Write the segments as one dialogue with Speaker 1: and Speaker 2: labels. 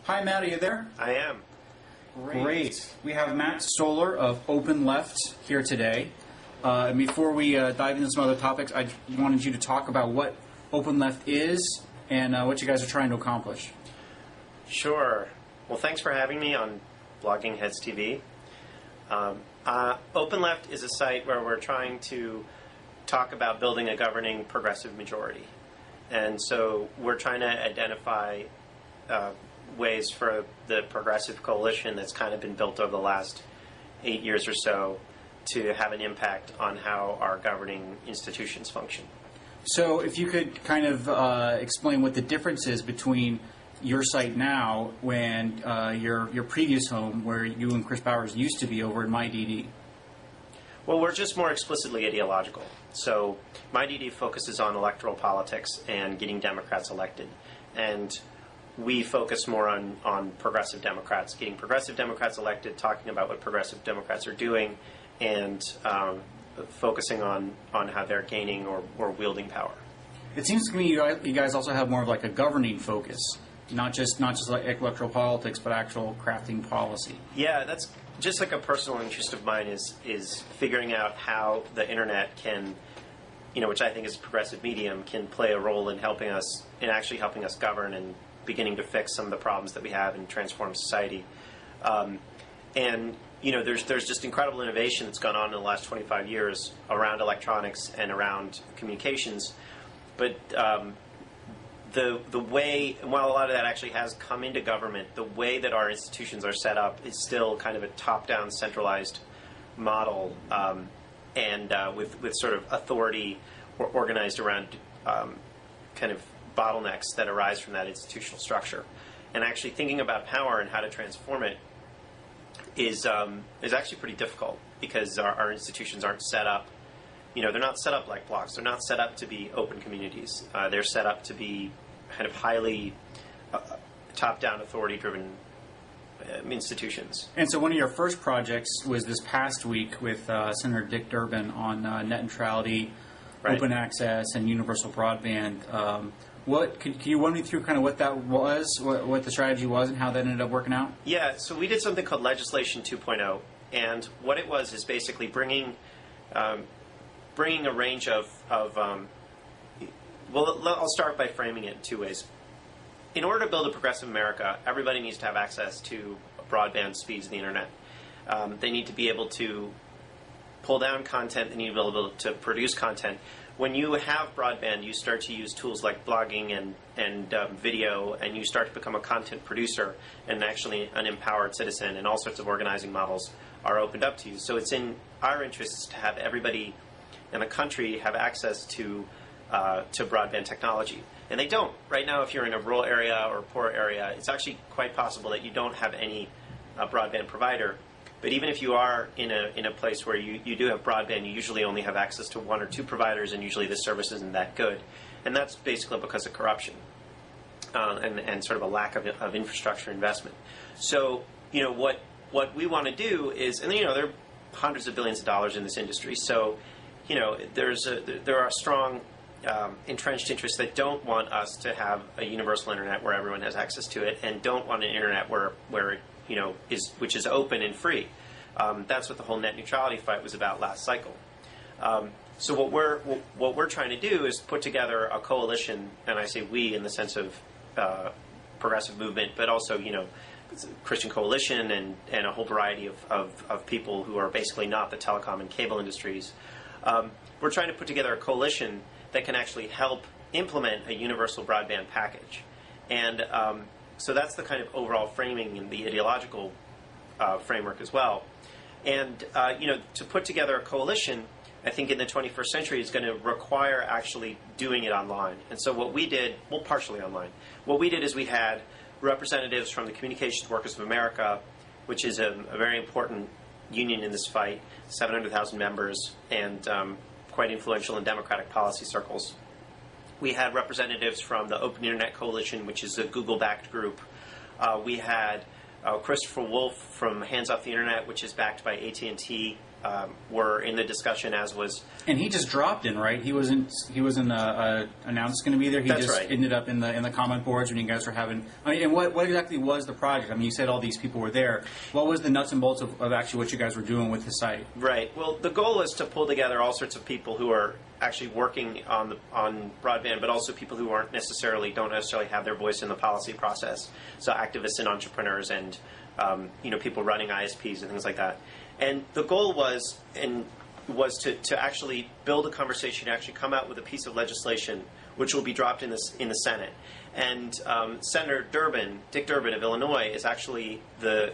Speaker 1: Hi, Matt, are you there?
Speaker 2: I am.
Speaker 1: Great. We have Matt Stoller of Open Left here today. And before we dive into some other topics, I wanted you to talk about what Open Left is and what you guys are trying to accomplish.
Speaker 2: Sure. Well, thanks for having me on Blogging Heads TV. Open Left is a site where we're trying to talk about building a governing progressive majority. And so we're trying to identify ways for the progressive coalition that's kind of been built over the last 8 years or so to have an impact on how our governing institutions function.
Speaker 1: So if you could kind of explain what the difference is between your site now and your previous home where you and Chris Bowers used to be over at MyDD.
Speaker 2: Well, we're just more explicitly ideological. So MyDD focuses on electoral politics and getting Democrats elected. And we focus more on progressive Democrats, getting progressive Democrats elected, talking about what progressive Democrats are doing, and focusing on how they're gaining or wielding power.
Speaker 1: It seems to me you guys also have more of like a governing focus, not just like electoral politics, but actual crafting policy.
Speaker 2: Yeah, that's just like a personal interest of mine is figuring out how the internet can, which I think is a progressive medium, can play a role in actually helping us govern and beginning to fix some of the problems that we have and transform society. There's just incredible innovation that's gone on in the last 25 years around electronics and around communications. But the way, while a lot of that actually has come into government, the way that our institutions are set up is still kind of a top-down centralized model, with sort of authority organized around kind of bottlenecks that arise from that institutional structure. And actually thinking about power and how to transform it is actually pretty difficult because our institutions aren't set up. They're not set up like blocks. They're not set up to be open communities. They're set up to be kind of highly top-down, authority-driven institutions.
Speaker 1: And so one of your first projects was this past week with Senator Dick Durbin on net neutrality,
Speaker 2: right,
Speaker 1: open access, and universal broadband. Can you run me through kind of what that was, what the strategy was, and how that ended up working out?
Speaker 2: Yeah, so we did something called Legislation 2.0, and what it was is basically bringing a range of I'll start by framing it in two ways. In order to build a progressive America, everybody needs to have access to broadband speeds of the internet. They need to be able to pull down content. They need to be able to produce content. When you have broadband, you start to use tools like blogging and video, and you start to become a content producer and actually an empowered citizen, and all sorts of organizing models are opened up to you. So it's in our interests to have everybody in the country have access to broadband technology. And they don't. Right now, if you're in a rural area or a poor area, it's actually quite possible that you don't have any broadband provider. But even if you are in a place where you do have broadband, you usually only have access to one or two providers, and usually the service isn't that good. And that's basically because of corruption and sort of a lack of infrastructure investment. So, what we want to do is, and there are hundreds of billions of dollars in this industry, so, there are strong entrenched interests that don't want us to have a universal internet where everyone has access to it, and don't want an internet where which is open and free. That's what the whole net neutrality fight was about last cycle. So what we're trying to do is put together a coalition, and I say we in the sense of progressive movement, but also Christian coalition and a whole variety of people who are basically not the telecom and cable industries. We're trying to put together a coalition that can actually help implement a universal broadband package. And so that's the kind of overall framing in the ideological framework as well. And, to put together a coalition, I think in the 21st century is going to require actually doing it online. And so what we did, partially online, what we did is we had representatives from the Communications Workers of America, which is a very important union in this fight, 700,000 members, and quite influential in Democratic policy circles. We had representatives from the Open Internet Coalition, which is a Google-backed group. We had Christopher Wolf from Hands Off the Internet, which is backed by AT&T were in the discussion, as was.
Speaker 1: And he just dropped in, right? He wasn't announced going to be there. He
Speaker 2: That's
Speaker 1: just
Speaker 2: right.
Speaker 1: ended up in the comment boards when you guys were having. I mean, and what exactly was the project? I mean, you said all these people were there. What was the nuts and bolts of actually what you guys were doing with the site?
Speaker 2: Right. Well, the goal is to pull together all sorts of people who are actually working on broadband, but also people who don't necessarily have their voice in the policy process. So activists and entrepreneurs, and people running ISPs and things like that. And the goal was to actually build a conversation, actually come out with a piece of legislation which will be dropped in the Senate. And Senator Dick Durbin of Illinois,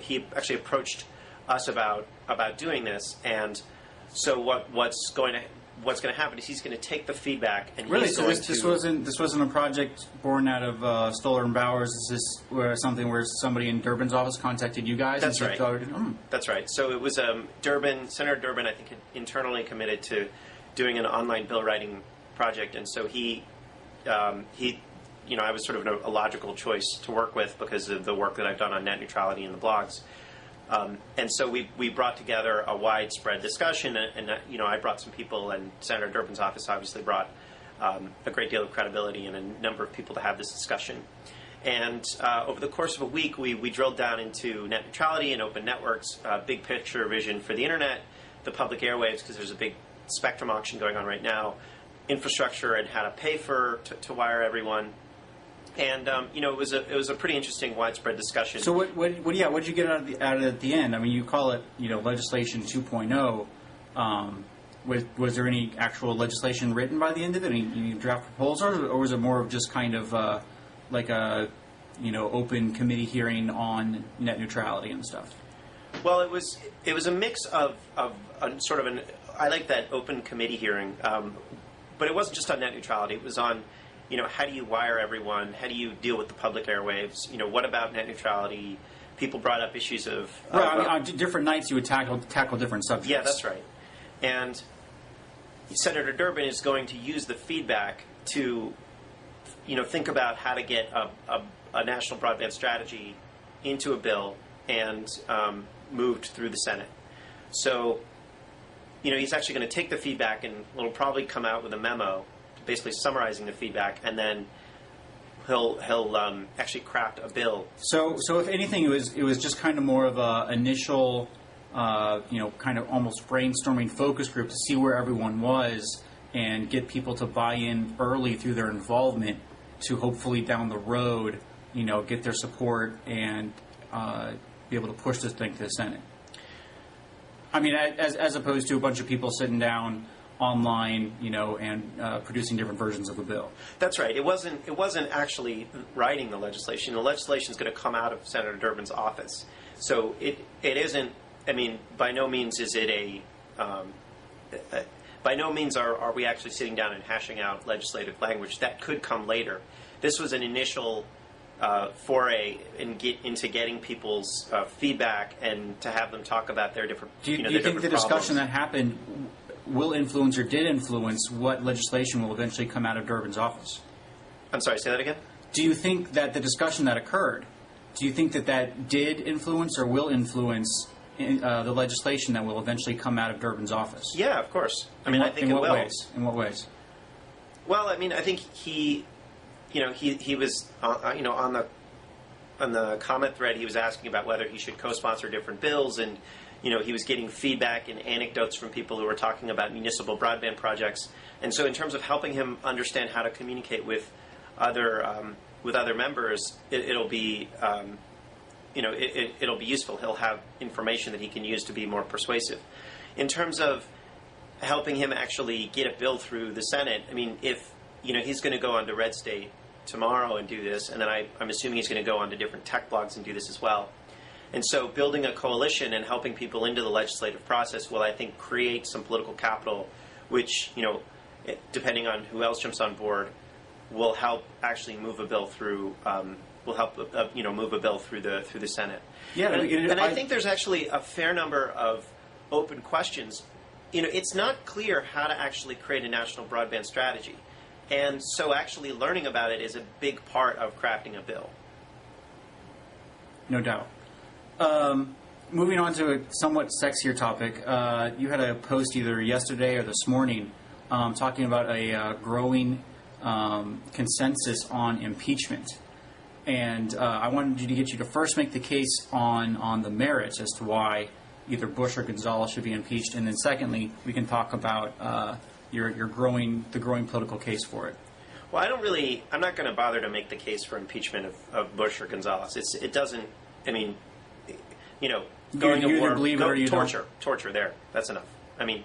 Speaker 2: he actually approached us about doing this. And so what's going to happen is he's going to take the feedback and
Speaker 1: Really,
Speaker 2: he's
Speaker 1: so
Speaker 2: going
Speaker 1: this wasn't a project born out of Stoller and Bowers. Is this something where somebody in Durbin's office contacted you guys?
Speaker 2: That's
Speaker 1: and
Speaker 2: right.
Speaker 1: said,
Speaker 2: That's right. So it was Senator Durbin, I think, had internally committed to doing an online bill writing project, and so I was sort of a logical choice to work with because of the work that I've done on net neutrality and the blogs. And so we brought together a widespread discussion, and I brought some people, and Senator Durbin's office obviously brought a great deal of credibility and a number of people to have this discussion. And over the course of a week, we drilled down into net neutrality and open networks, big picture vision for the internet, the public airwaves, because there's a big spectrum auction going on right now, infrastructure and how to pay to wire everyone. And it was a pretty interesting widespread discussion.
Speaker 1: So what did you get out of it at the end? I mean, you call it legislation 2.0. Was there any actual legislation written by the end of it? Any draft proposals, or was it more of just kind of like a open committee hearing on net neutrality and stuff?
Speaker 2: Well, it was a mix of sort of an. I like that open committee hearing, but it wasn't just on net neutrality. It was on. How do you wire everyone? How do you deal with the public airwaves? What about net neutrality? People brought up issues of...
Speaker 1: on different nights you would tackle different subjects.
Speaker 2: Yeah, that's right. And Senator Durbin is going to use the feedback to, think about how to get a national broadband strategy into a bill and moved through the Senate. So, he's actually going to take the feedback and will probably come out with a memo basically summarizing the feedback, and then he'll actually craft a bill.
Speaker 1: So if anything, it was just kind of more of a initial, kind of almost brainstorming focus group to see where everyone was and get people to buy in early through their involvement to hopefully down the road, get their support and be able to push this thing to the Senate. I mean, as opposed to a bunch of people sitting down online, and producing different versions of a bill. That's
Speaker 2: right. It wasn't actually writing the legislation. The legislation is going to come out of Senator Durbin's office. So it isn't. I mean, by no means is it by no means are we actually sitting down and hashing out legislative language. That could come later. This was an initial foray into getting people's feedback and to have them talk about their different.
Speaker 1: Do you think the discussion that happened will influence or did influence what legislation will eventually come out of Durbin's office?
Speaker 2: I'm sorry, say that again?
Speaker 1: Do you think that the discussion that occurred, do you think that did influence or will influence the legislation that will eventually come out of Durbin's office?
Speaker 2: Yeah, of course. I think it will.
Speaker 1: In what ways?
Speaker 2: Well, I mean, I think he was on the comment thread. He was asking about whether he should co-sponsor different bills, and he was getting feedback and anecdotes from people who were talking about municipal broadband projects. And so, in terms of helping him understand how to communicate with other members, it'll be it'll be useful. He'll have information that he can use to be more persuasive. In terms of helping him actually get a bill through the Senate, I mean, if he's going to go on to Red State tomorrow and do this, and then I'm assuming he's going to go on to different tech blogs and do this as well. And so building a coalition and helping people into the legislative process will, I think, create some political capital, which, depending on who else jumps on board, will help actually move a bill through. Move a bill through the Senate.
Speaker 1: Yeah,
Speaker 2: and I think there's actually a fair number of open questions. It's not clear how to actually create a national broadband strategy, and so actually learning about it is a big part of crafting a bill.
Speaker 1: No doubt. moving on to a somewhat sexier topic, you had a post either yesterday or this morning talking about a growing consensus on impeachment. And I wanted to get you to first make the case on the merits as to why either Bush or Gonzalez should be impeached, and then secondly, we can talk about the growing political case for it.
Speaker 2: Well, I'm not going to bother to make the case for impeachment of Bush or Gonzalez. It doesn't, I mean, going
Speaker 1: you
Speaker 2: to war,
Speaker 1: believe it or you
Speaker 2: torture there, that's enough. I mean,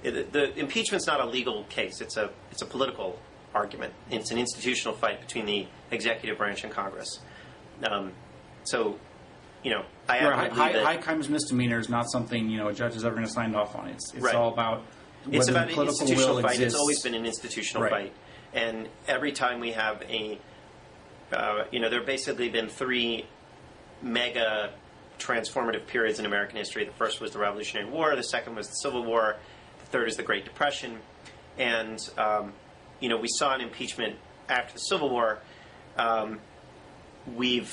Speaker 2: the impeachment's not a legal case. It's a political argument. It's an institutional fight between the executive branch and Congress.
Speaker 1: High crimes misdemeanor is not something a judge is ever going to sign off on. It's
Speaker 2: right.
Speaker 1: all about whether
Speaker 2: it's about
Speaker 1: the
Speaker 2: an
Speaker 1: political
Speaker 2: institutional
Speaker 1: will
Speaker 2: fight.
Speaker 1: exists.
Speaker 2: It's always been an institutional
Speaker 1: right.
Speaker 2: fight, and every time we have there have basically been three mega transformative periods in American history. The first was the Revolutionary War. The second was the Civil War. The third is the Great Depression, and we saw an impeachment after the Civil War. We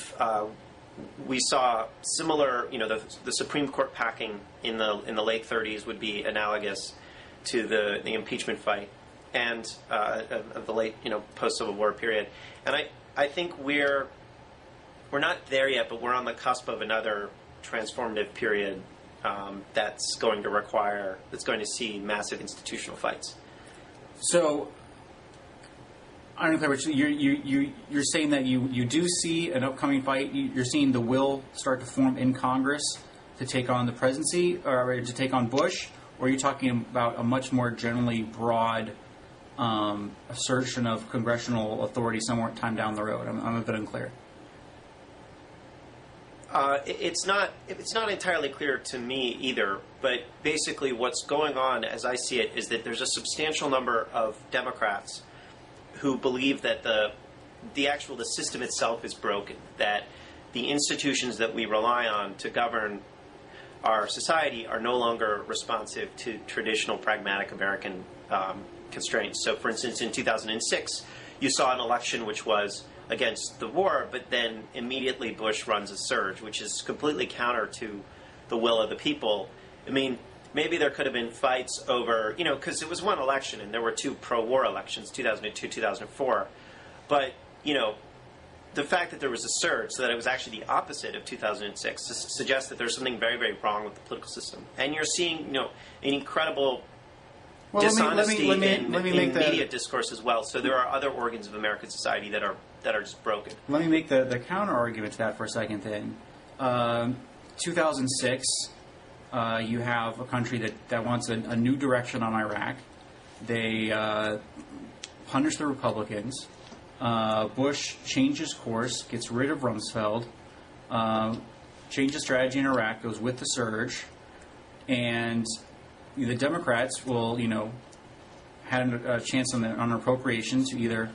Speaker 2: saw similar, the Supreme Court packing in the late 30s would be analogous to the impeachment fight and of the late, post-Civil War period. And I think we're not there yet, but we're on the cusp of another transformative period that's going to see massive institutional fights.
Speaker 1: So, I don't know, you're saying that you do see an upcoming fight. You're seeing the will start to form in Congress to take on the presidency, or to take on Bush, or are you talking about a much more generally broad assertion of congressional authority somewhere time down the road? I'm a bit unclear.
Speaker 2: It's not entirely clear to me either, but basically what's going on, as I see it, is that there's a substantial number of Democrats who believe that the system itself is broken, that the institutions that we rely on to govern our society are no longer responsive to traditional pragmatic American constraints. So, for instance, in 2006, you saw an election which was against the war, but then immediately Bush runs a surge, which is completely counter to the will of the people. I mean, maybe there could have been fights over, because it was one election and there were two pro-war elections, 2002, 2004. But, the fact that there was a surge, so that it was actually the opposite of 2006, suggests that there's something very, very wrong with the political system. And you're seeing, an incredible dishonesty in media discourse as well. So there are other organs of American society that are just broken.
Speaker 1: Let me make the counter argument to that for a second then. 2006, you have a country that wants a new direction on Iraq. They punish the Republicans. Bush changes course, gets rid of Rumsfeld, changes strategy in Iraq, goes with the surge, and the Democrats will, had a chance on appropriations to either,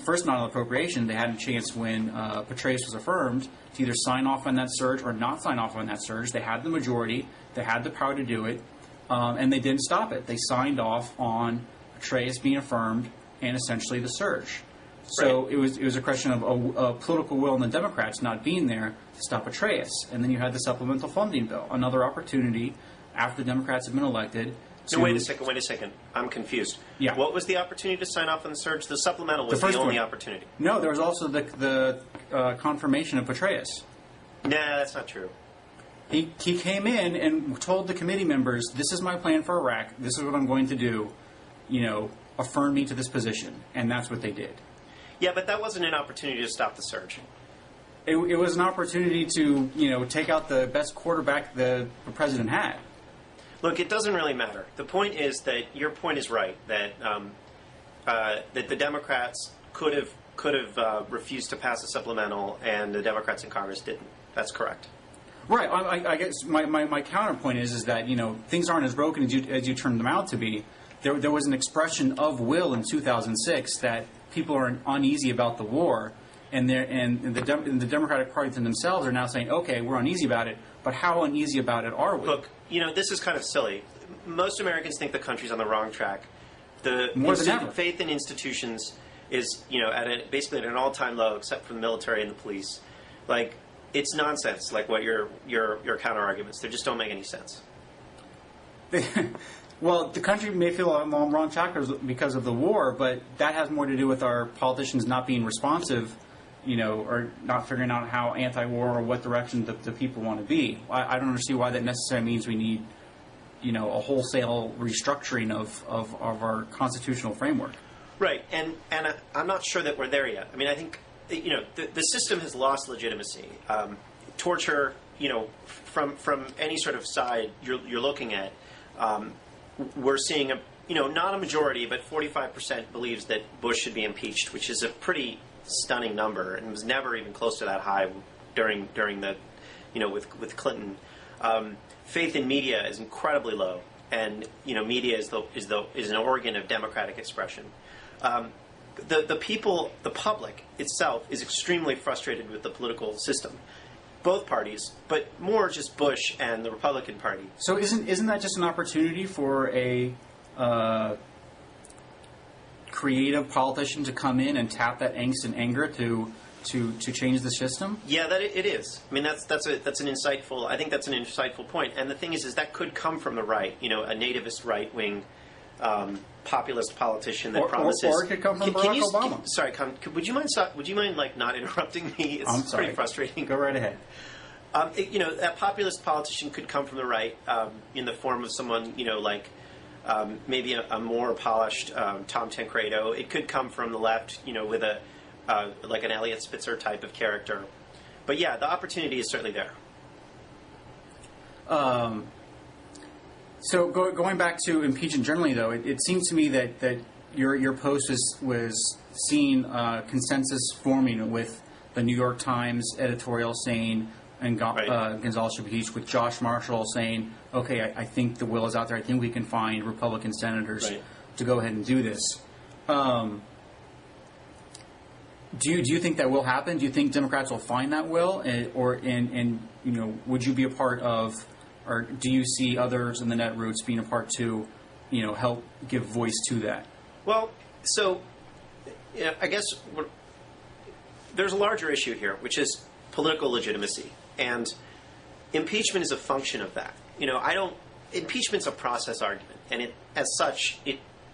Speaker 1: first not on appropriation, they had a chance when Petraeus was affirmed to either sign off on that surge or not sign off on that surge. They had the majority, they had the power to do it, and they didn't stop it. They signed off on Petraeus being affirmed and essentially the surge. So right. It was a question of a political will in the Democrats not being there to stop Petraeus. And then you had the supplemental funding bill, another opportunity after the Democrats had been elected.
Speaker 2: No, wait a second. I'm confused.
Speaker 1: Yeah.
Speaker 2: What was the opportunity to sign off on the surge? The supplemental was the only opportunity.
Speaker 1: No, there was also the confirmation of Petraeus.
Speaker 2: Nah, that's not true.
Speaker 1: He came in and told the committee members, this is my plan for Iraq, this is what I'm going to do, affirm me to this position. And that's what they did.
Speaker 2: Yeah, but that wasn't an opportunity to stop the surge.
Speaker 1: It was an opportunity to, take out the best quarterback the president had.
Speaker 2: Look, it doesn't really matter. The point is that your point is right, that that the Democrats could have refused to pass a supplemental, and the Democrats in Congress didn't. That's correct.
Speaker 1: Right. I guess my counterpoint is that things aren't as broken as you turned them out to be. There was an expression of will in 2006 that people are uneasy about the war, and the Democratic Party themselves are now saying, okay, we're uneasy about it, but how uneasy about it are we?
Speaker 2: Look, this is kind of silly. Most Americans think the country's on the wrong track.
Speaker 1: More than ever.
Speaker 2: Faith in institutions is, basically at an all-time low, except for the military and the police. Like, it's nonsense. Like what your counter arguments, they just don't make any sense.
Speaker 1: Well, the country may feel on the wrong track because of the war, but that has more to do with our politicians not being responsive, or not figuring out how anti-war or what direction the people want to be. I don't understand why that necessarily means we need, a wholesale restructuring of our constitutional framework.
Speaker 2: Right, and I'm not sure that we're there yet. I mean, I think the system has lost legitimacy. Torture, from any sort of side you're looking at. We're seeing not a majority, but 45% believes that Bush should be impeached, which is a pretty stunning number, and was never even close to that high during the, with Clinton. Faith in media is incredibly low, and media is an organ of democratic expression. The people, the public itself, is extremely frustrated with the political system. Both parties, but more just Bush and the Republican Party.
Speaker 1: So isn't that just an opportunity for a creative politician to come in and tap that angst and anger to change the system?
Speaker 2: Yeah, that it is. I mean, that's an insightful. I think that's an insightful point. And the thing is that could come from the right. A nativist right wing. Populist politician that promises,
Speaker 1: or it could come from Barack Obama.
Speaker 2: Sorry, Conn, would you mind like not interrupting me? It's
Speaker 1: I'm sorry.
Speaker 2: Pretty frustrating.
Speaker 1: Go right ahead.
Speaker 2: That populist politician could come from the right in the form of someone, like maybe a more polished Tom Tancredo. It could come from the left, with a like an Eliot Spitzer type of character. But yeah, the opportunity is certainly there.
Speaker 1: So going back to impeachment generally, though, it seems to me that your post was seeing consensus forming with the New York Times editorial saying Gonzalez should be impeached, with Josh Marshall saying, okay, I think the will is out there. I think we can find Republican senators to go ahead and do this. Do you think that will happen? Do you think Democrats will find that will, and would you be a part of? Or do you see others in the netroots being a part to, help give voice to that?
Speaker 2: Well, so I guess there's a larger issue here, which is political legitimacy, and impeachment is a function of that. Impeachment's a process argument, and as such,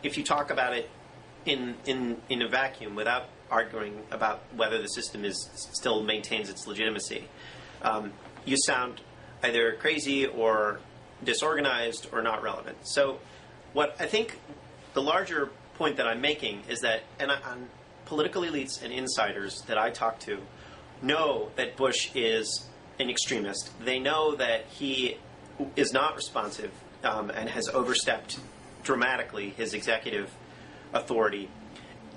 Speaker 2: if you talk about it in a vacuum without arguing about whether the system still maintains its legitimacy, you sound either crazy or disorganized or not relevant. So what I think the larger point that I'm making is that, and political elites and insiders that I talk to know that Bush is an extremist. They know that he is not responsive and has overstepped dramatically his executive authority.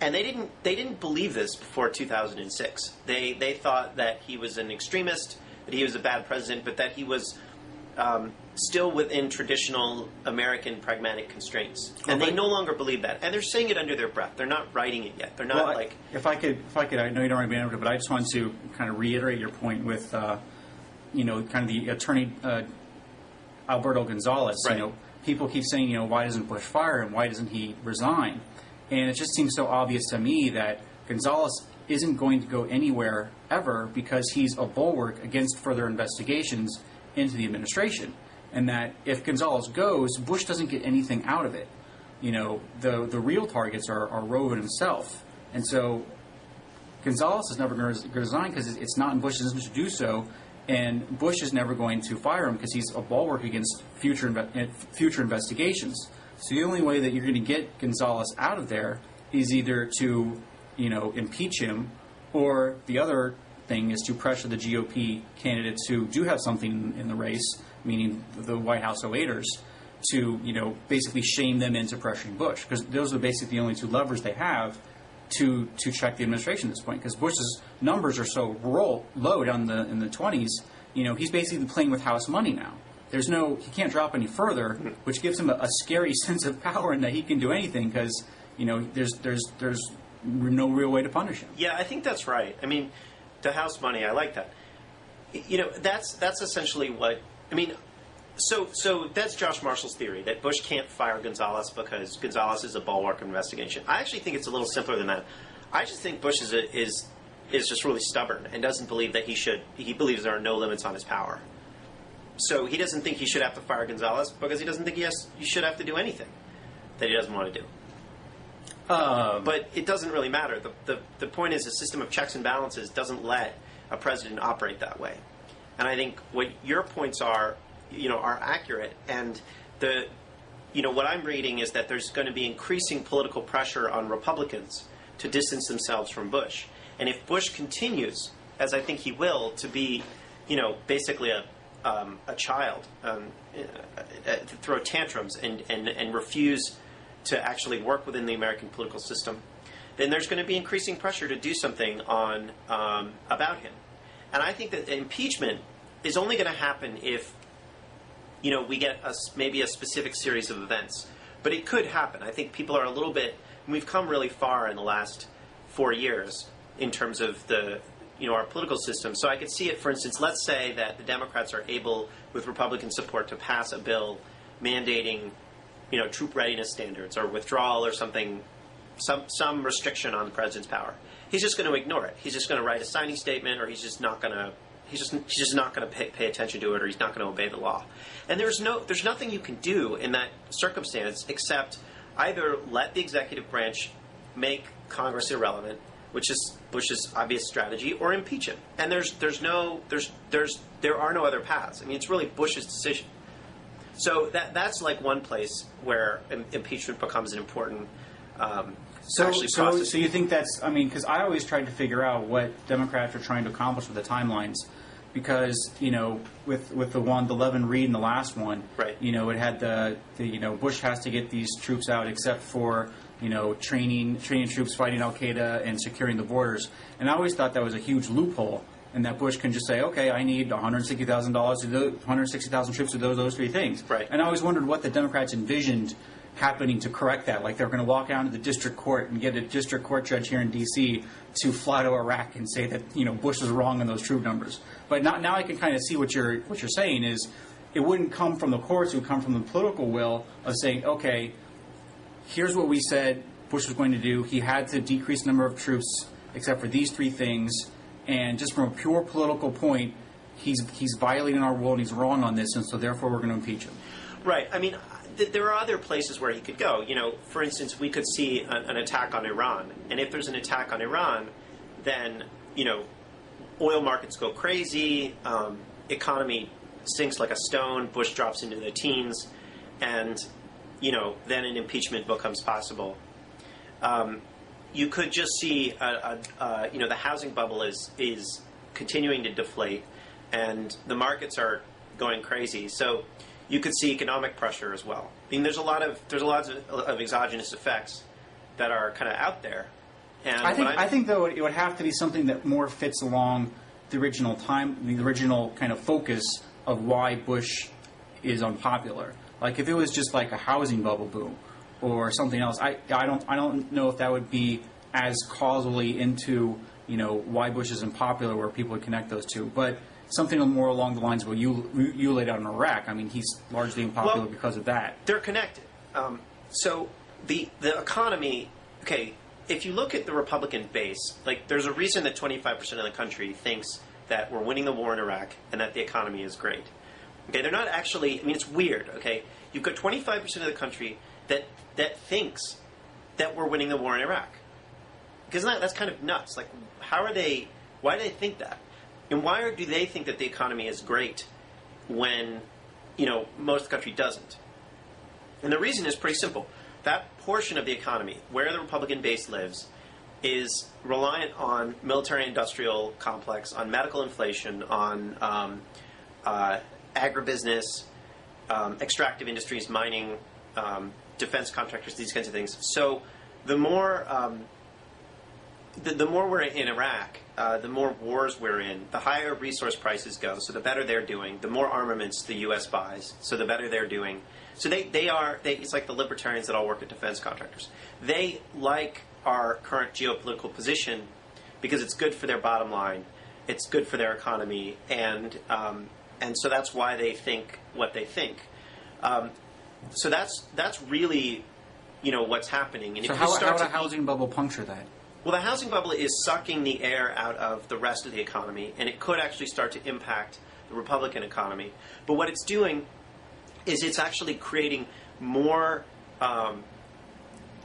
Speaker 2: And they didn't believe this before 2006. They thought that he was an extremist, that he was a bad president, but that he was still within traditional American pragmatic constraints. And they no longer believe that. And they're saying it under their breath. They're not writing it yet. They're not
Speaker 1: If I could, I know you don't want to be able to, but I just want to kind of reiterate your point with, kind of the attorney Alberto Gonzalez.
Speaker 2: Right.
Speaker 1: People keep saying, why doesn't Bush fire him? Why doesn't he resign? And it just seems so obvious to me that Gonzalez isn't going to go anywhere ever because he's a bulwark against further investigations into the administration. And that if Gonzalez goes, Bush doesn't get anything out of it. The real targets are Roe himself. And so Gonzalez is never going to resign because it's not in Bush's interest to do so. And Bush is never going to fire him because he's a bulwark against future investigations. So the only way that you're going to get Gonzalez out of there is either to, impeach him, or the other thing is to pressure the GOP candidates who do have something in the race, meaning the White House 08ers, to, basically shame them into pressuring Bush. Because those are basically the only two levers they have to check the administration at this point. Because Bush's numbers are so low down in the 20s, he's basically playing with House money now. He can't drop any further, which gives him a scary sense of power in that he can do anything because, there's no real way to punish him.
Speaker 2: Yeah, I think that's right. I mean, the House money, I like that. That's essentially what, so that's Josh Marshall's theory, that Bush can't fire Gonzalez because Gonzalez is a bulwark investigation. I actually think it's a little simpler than that. I just think Bush is is just really stubborn and doesn't believe that he believes there are no limits on his power. So he doesn't think he should have to fire Gonzalez because he doesn't think he should have to do anything that he doesn't want to do. But it doesn't really matter. The point is, a system of checks and balances doesn't let a president operate that way. And I think what your points are accurate. And what I'm reading is that there's going to be increasing political pressure on Republicans to distance themselves from Bush. And if Bush continues, as I think he will, to be, basically a child, to throw tantrums and refuse to actually work within the American political system, then there's going to be increasing pressure to do something on about him. And I think that impeachment is only going to happen if we get maybe a specific series of events. But it could happen. I think people are a little bit. We've come really far in the last 4 years in terms of our political system. So I could see it, for instance, let's say that the Democrats are able, with Republican support, to pass a bill mandating, troop readiness standards or withdrawal or something, some restriction on the president's power. He's just going to ignore it. He's just going to write a signing statement, or he's just not going to. He's just not going to pay attention to it, or he's not going to obey the law. And there's nothing you can do in that circumstance except either let the executive branch make Congress irrelevant, which is Bush's obvious strategy, or impeach him. And there are no other paths. I mean, it's really Bush's decision. So that's like one place where impeachment becomes an important process.
Speaker 1: So you think that's, because I always tried to figure out what Democrats are trying to accomplish with the timelines, because, with the Levin Reed and the last one,
Speaker 2: right.
Speaker 1: It had the Bush has to get these troops out except for, training troops fighting Al-Qaeda and securing the borders. And I always thought that was a huge loophole, and that Bush can just say, okay, I need $160,000 to do 160,000 troops to do those three things.
Speaker 2: Right.
Speaker 1: And I always wondered what the Democrats envisioned happening to correct that. Like, they're going to walk down to the district court and get a district court judge here in D.C. to fly to Iraq and say that, Bush is wrong on those troop numbers. But now I can kind of see what you're saying is it wouldn't come from the courts, it would come from the political will of saying, okay, here's what we said Bush was going to do. He had to decrease the number of troops except for these three things. And just from a pure political point, he's violating our rule and he's wrong on this, and so therefore we're going to impeach him.
Speaker 2: Right. I mean, there are other places where he could go. For instance, we could see an attack on Iran. And if there's an attack on Iran, then, oil markets go crazy, economy sinks like a stone, Bush drops into the teens, and, then an impeachment becomes possible. You could just see, the housing bubble is continuing to deflate, and the markets are going crazy. So you could see economic pressure as well. I mean, there's a lot of exogenous effects that are kind of out there. And I think though it would have to be something that more fits along the original kind of focus of why Bush is unpopular. Like, if it was just like a housing bubble boom or something else, I don't know if that would be as causally into why Bush is unpopular, where people would connect those two. But something more along the lines of what you laid out in Iraq. I mean, he's largely unpopular because of that. They're connected. So the economy. Okay, if you look at the Republican base, like, there's a reason that 25% of the country thinks that we're winning the war in Iraq and that the economy is great. Okay, they're not actually. I mean, it's weird. Okay, you've got 25% of the country that thinks that we're winning the war in Iraq. Because that's kind of nuts. Like, why do they think that? And why do they think that the economy is great when, most of the country doesn't? And the reason is pretty simple. That portion of the economy where the Republican base lives is reliant on military-industrial complex, on medical inflation, on agribusiness, extractive industries, mining, defense contractors, these kinds of things. So the more we're in Iraq, the more wars we're in, the higher resource prices go, so the better they're doing. The more armaments the U.S. buys, so the better they're doing. So it's like the libertarians that all work at defense contractors. They like our current geopolitical position because it's good for their bottom line, it's good for their economy, and so that's why they think what they think. So that's really, what's happening. And
Speaker 1: so how would a housing bubble puncture that?
Speaker 2: Well, the housing bubble is sucking the air out of the rest of the economy, and it could actually start to impact the Republican economy. But what it's doing is it's actually creating more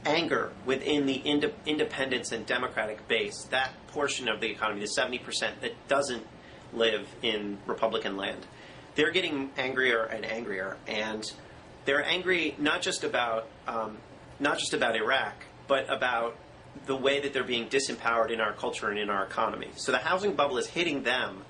Speaker 2: anger within the independents and Democratic base, that portion of the economy, the 70% that doesn't live in Republican land. They're getting angrier and angrier, and they're angry not just about Iraq, but about the way that they're being disempowered in our culture and in our economy. So the housing bubble is hitting them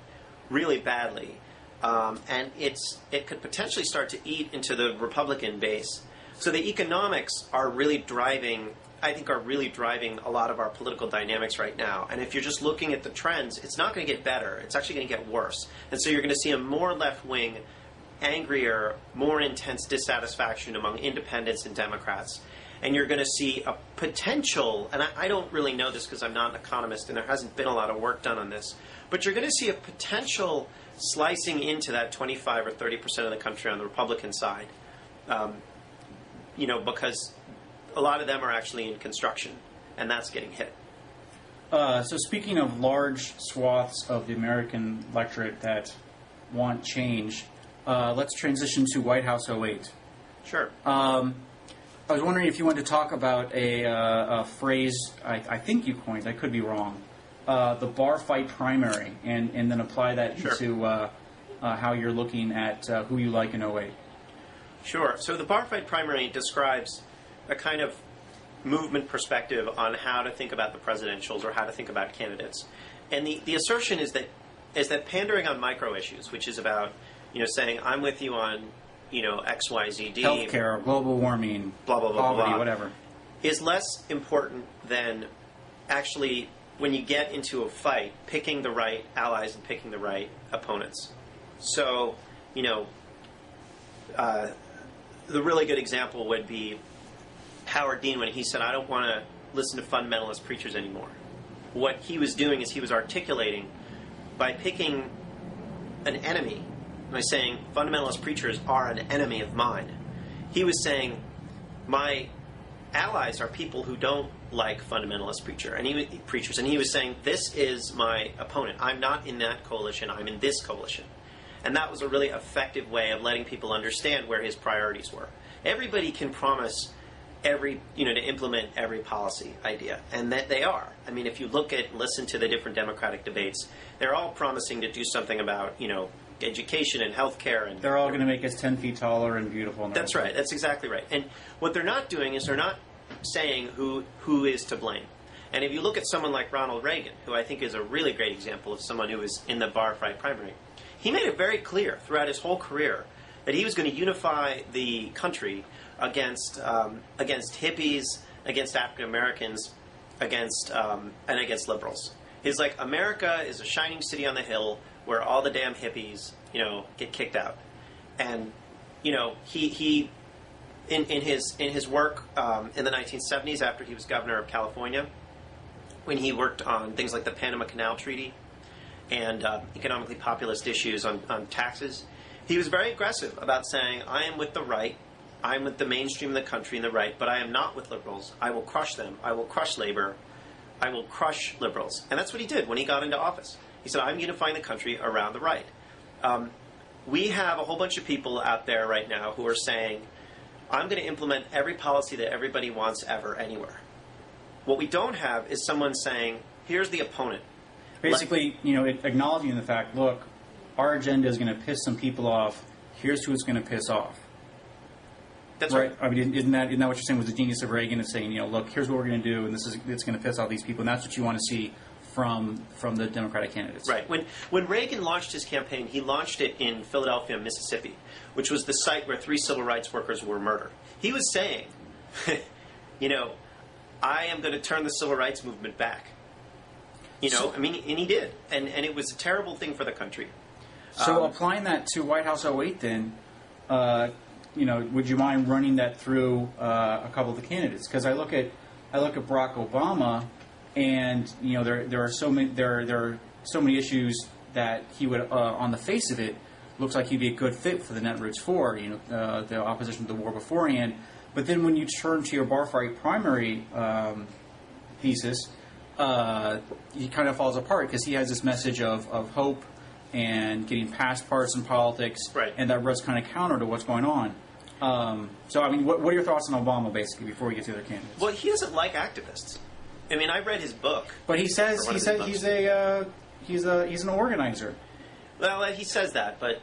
Speaker 2: really badly, and it could potentially start to eat into the Republican base. So the economics are really driving a lot of our political dynamics right now. And if you're just looking at the trends, it's not going to get better. It's actually going to get worse. And so you're going to see a more left-wing, angrier, more intense dissatisfaction among independents and Democrats. And you're going to see a potential, and I don't really know this because I'm not an economist and there hasn't been a lot of work done on this, but you're going to see a potential slicing into that 25 or 30% of the country on the Republican side. Because a lot of them are actually in construction, and that's getting hit.
Speaker 1: So speaking of large swaths of the American electorate that want change, let's transition to White House '08.
Speaker 2: Sure.
Speaker 1: I was wondering if you wanted to talk about a phrase I think you coined, I could be wrong, the bar fight primary, and then apply that
Speaker 2: Sure.
Speaker 1: to how you're looking at who you like in '08.
Speaker 2: Sure. So the bar fight primary describes a kind of movement perspective on how to think about the presidentials or how to think about candidates. And the assertion is that pandering on micro issues, which is about, saying I'm with you on, X, Y, Z, D.
Speaker 1: Healthcare, global warming,
Speaker 2: blah, blah, blah,
Speaker 1: poverty,
Speaker 2: blah,
Speaker 1: whatever,
Speaker 2: is less important than actually, when you get into a fight, picking the right allies and picking the right opponents. So, the really good example would be Howard Dean when he said, I don't want to listen to fundamentalist preachers anymore. What he was doing is he was articulating, by picking an enemy, by saying fundamentalist preachers are an enemy of mine, he was saying my allies are people who don't like fundamentalist preachers. And he was saying, this is my opponent. I'm not in that coalition. I'm in this coalition. And that was a really effective way of letting people understand where his priorities were. Everybody can promise to implement every policy idea, and that they are. I mean, if you listen to the different Democratic debates, they're all promising to do something about, education and healthcare, and
Speaker 1: they're all going to make us 10 feet taller and beautiful. And
Speaker 2: that's right. That's exactly right. And what they're not doing is they're not saying who is to blame. And if you look at someone like Ronald Reagan, who I think is a really great example of someone who was in the bar fight primary, he made it very clear throughout his whole career that he was going to unify the country against hippies, against African Americans, against liberals. He's like, America is a shining city on the hill where all the damn hippies, get kicked out. And he in his work in the 1970s, after he was governor of California, when he worked on things like the Panama Canal Treaty and economically populist issues on taxes, he was very aggressive about saying, I am with the right, I am with the mainstream of the country and the right, but I am not with liberals. I will crush them. I will crush labor. I will crush liberals. And that's what he did when he got into office. He said, I'm unifying the country around the right. We have a whole bunch of people out there right now who are saying, I'm going to implement every policy that everybody wants ever, anywhere. What we don't have is someone saying, here's the opponent.
Speaker 1: Basically, acknowledging the fact, look, our agenda is going to piss some people off. Here's who it's going to piss off.
Speaker 2: That's right.
Speaker 1: I mean, isn't that what you're saying was the genius of Reagan, is saying, look, here's what we're going to do, and it's going to piss off these people, and that's what you want to see from the Democratic candidates.
Speaker 2: Right. When Reagan launched his campaign, he launched it in Philadelphia, Mississippi, which was the site where 3 civil rights workers were murdered. He was saying, I am going to turn the civil rights movement back. And he did, and it was a terrible thing for the country.
Speaker 1: So applying that to White House '08, then, would you mind running that through a couple of the candidates? Because I look at Barack Obama, and there are so many issues that he would, on the face of it, looks like he'd be a good fit for the Netroots 4. The opposition to the war beforehand. But then when you turn to your bar fight primary thesis, he kind of falls apart because he has this message of hope and getting past partisan politics,
Speaker 2: right.
Speaker 1: and that runs kind of counter to what's going on. So, I mean, what are your thoughts on Obama, basically, before we get to the other candidates?
Speaker 2: Well, he doesn't like activists. I mean, I read his book.
Speaker 1: But he says he's an organizer.
Speaker 2: Well, he says that, but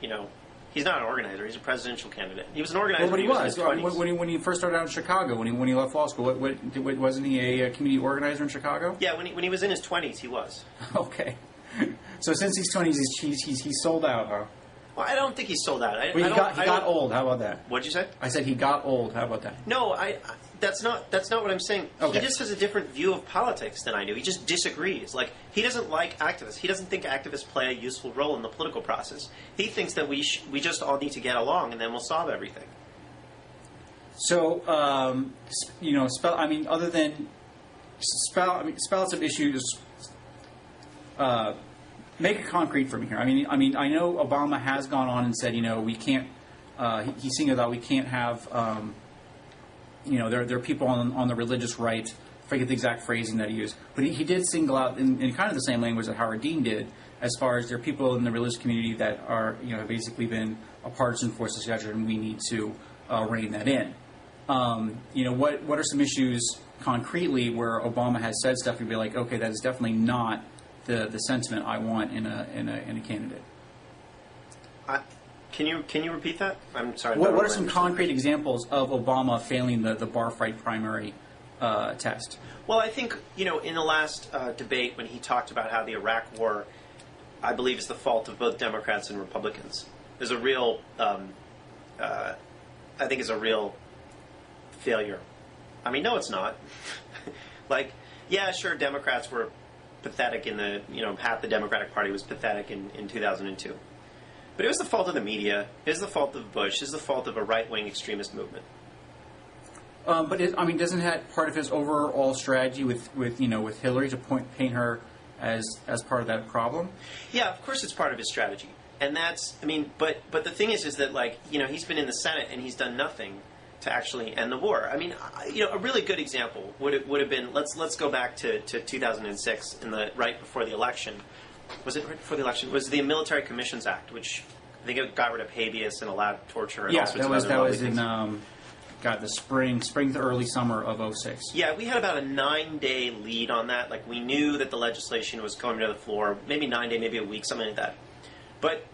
Speaker 2: he's not an organizer. He's a presidential candidate. He was an organizer.
Speaker 1: Well, but he was
Speaker 2: in his 20s.
Speaker 1: when he first started out in Chicago. When he left law school, wasn't he a community organizer in Chicago?
Speaker 2: Yeah, when he was in his 20s, he was.
Speaker 1: Okay. So since he's 20s, he's sold out, huh?
Speaker 2: Well, I don't think he's sold out.
Speaker 1: He got old. How about that?
Speaker 2: What'd you say?
Speaker 1: I said he got old. How about that?
Speaker 2: No, that's not what I'm saying.
Speaker 1: Okay.
Speaker 2: He just has a different view of politics than I do. He just disagrees. Like, he doesn't like activists. He doesn't think activists play a useful role in the political process. He thinks that we just all need to get along, and then we'll solve everything.
Speaker 1: So, other than spell out some issues. Make it concrete for me here. I mean, I know Obama has gone on and said, we can't. He's singled out. We can't have. There are people on the religious right. I forget the exact phrasing that he used, but he did single out in kind of the same language that Howard Dean did, as far as there are people in the religious community that are have basically been a partisan force of discussion, and we need to rein that in. What are some issues concretely where Obama has said stuff you'd be like, okay, that is definitely not the sentiment I want in a candidate.
Speaker 2: Can you repeat that? I'm sorry.
Speaker 1: What are some concrete examples of Obama failing the bar fight primary test?
Speaker 2: Well, I think in the last debate when he talked about how the Iraq War, I believe, is the fault of both Democrats and Republicans. There's a real, I think, is a real failure. I mean, no, it's not. Like, yeah, sure, Democrats were pathetic in the, half the Democratic Party was pathetic in 2002. But it was the fault of the media. It was the fault of Bush. It was the fault of a right-wing extremist movement.
Speaker 1: But doesn't that part of his overall strategy with Hillary to paint her as part of that problem?
Speaker 2: Yeah, of course it's part of his strategy. And that's, but the thing is that, he's been in the Senate and he's done nothing to actually end the war. I mean, a really good example would have been, let's go back to 2006, right before the election. Was it right before the election? Was the Military Commissions Act, which I think it got rid of habeas and allowed torture and all sorts of other
Speaker 1: that was
Speaker 2: things.
Speaker 1: In the spring to early summer of 06.
Speaker 2: Yeah, we had about a 9-day lead on that. Like, we knew that the legislation was coming to the floor, maybe 9 day, maybe a week, something like that. But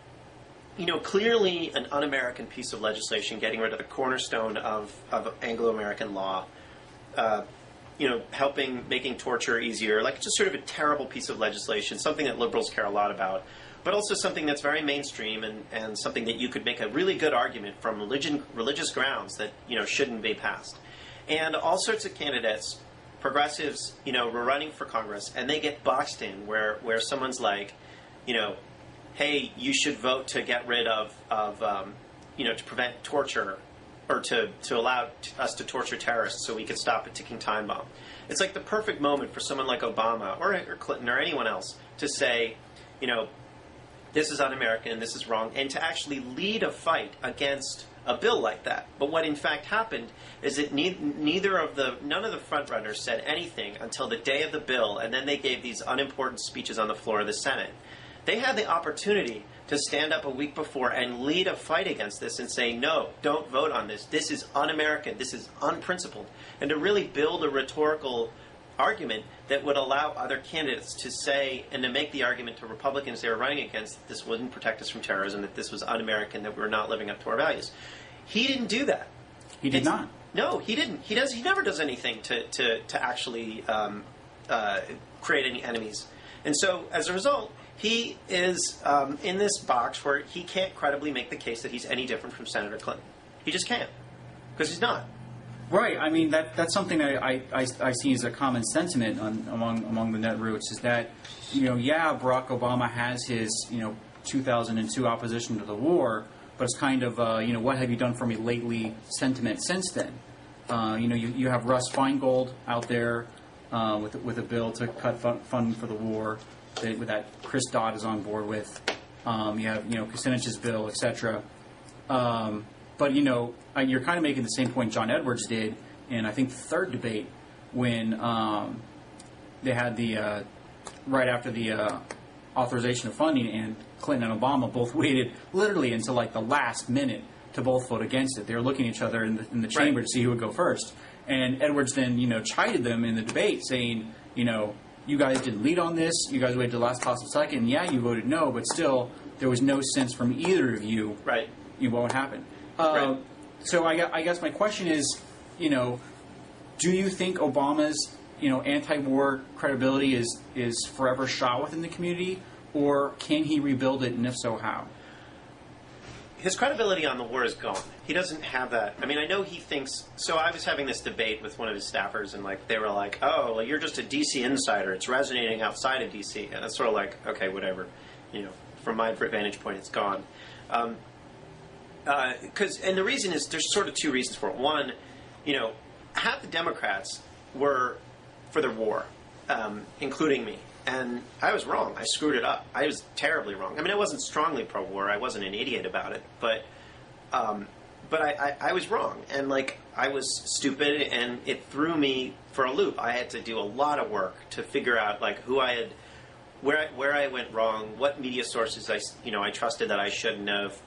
Speaker 2: clearly an un-American piece of legislation, getting rid of the cornerstone of Anglo-American law, making torture easier, like just sort of a terrible piece of legislation, something that liberals care a lot about, but also something that's very mainstream and something that you could make a really good argument from religious grounds that, shouldn't be passed. And all sorts of candidates, progressives, were running for Congress, and they get boxed in where someone's like, hey, you should vote to get rid of to prevent torture, or to allow us to torture terrorists so we could stop a ticking time bomb. It's like the perfect moment for someone like Obama or Clinton or anyone else to say, this is un-American, this is wrong, and to actually lead a fight against a bill like that. But what in fact happened is that none of the frontrunners said anything until the day of the bill, and then they gave these unimportant speeches on the floor of the Senate. They had the opportunity to stand up a week before and lead a fight against this and say, no, don't vote on this. This is un-American. This is unprincipled. And to really build a rhetorical argument that would allow other candidates to say and to make the argument to Republicans they were running against that this wouldn't protect us from terrorism, that this was un-American, that we're not living up to our values. He didn't do that.
Speaker 1: He did not.
Speaker 2: No, he didn't. He never does anything to actually create any enemies. And so, as a result, he is in this box where he can't credibly make the case that he's any different from Senator Clinton. He just can't, because he's not.
Speaker 1: Right. I mean, that's something I see as a common sentiment among the netroots is that, Barack Obama has his, 2002 opposition to the war, but it's kind of, what have you done for me lately sentiment since then. You have Russ Feingold out there with a bill to cut funding for the war that Chris Dodd is on board with. You have, Kucinich's bill, etc. But, you're kind of making the same point John Edwards did in, I think, the third debate when they had the right after the authorization of funding, and Clinton and Obama both waited literally until like the last minute to both vote against it. They were looking at each other in the chamber to see who would go first. And Edwards then, chided them in the debate, saying, you guys didn't lead on this. You guys waited to the last possible second. Yeah, you voted no, but still, there was no sense from either of you.
Speaker 2: Right.
Speaker 1: What would happen.
Speaker 2: Right.
Speaker 1: So I guess my question is, do you think Obama's, anti-war credibility is forever shot within the community, or can he rebuild it, and if so, how?
Speaker 2: His credibility on the war is gone. He doesn't have that. I mean, I know he thinks... So I was having this debate with one of his staffers, and they were like, oh, well, you're just a D.C. insider. It's resonating outside of D.C. And it's sort of like, okay, whatever. From my vantage point, it's gone. And the reason is, there's sort of two reasons for it. One, half the Democrats were for the war, including me. And I was wrong. I screwed it up. I was terribly wrong. I mean, I wasn't strongly pro-war. I wasn't an idiot about it. But I was wrong. And, I was stupid, and it threw me for a loop. I had to do a lot of work to figure out, who I had, where I went wrong, what media sources I trusted that I shouldn't have.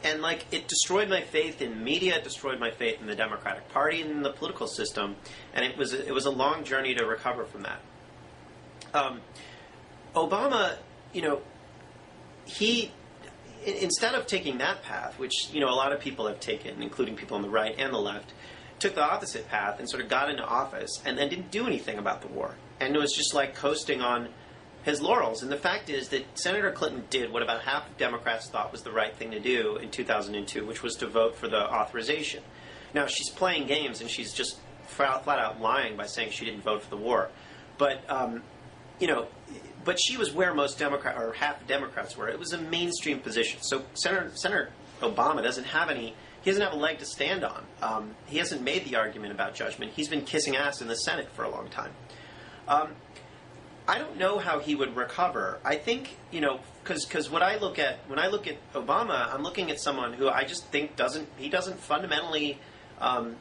Speaker 2: And it destroyed my faith in media, it destroyed my faith in the Democratic Party and in the political system. And it was a long journey to recover from that. Obama, he, instead of taking that path, which, a lot of people have taken, including people on the right and the left, took the opposite path and sort of got into office and then didn't do anything about the war. And it was just coasting on his laurels. And the fact is that Senator Clinton did what about half of Democrats thought was the right thing to do in 2002, which was to vote for the authorization. Now, she's playing games, and she's just flat out lying by saying she didn't vote for the war. But, but she was where most Democrat or half the Democrats were. It was a mainstream position. So Senator Obama doesn't have any. He doesn't have a leg to stand on. He hasn't made the argument about judgment. He's been kissing ass in the Senate for a long time. I don't know how he would recover. I think because when I look at Obama, I'm looking at someone who I just think doesn't fundamentally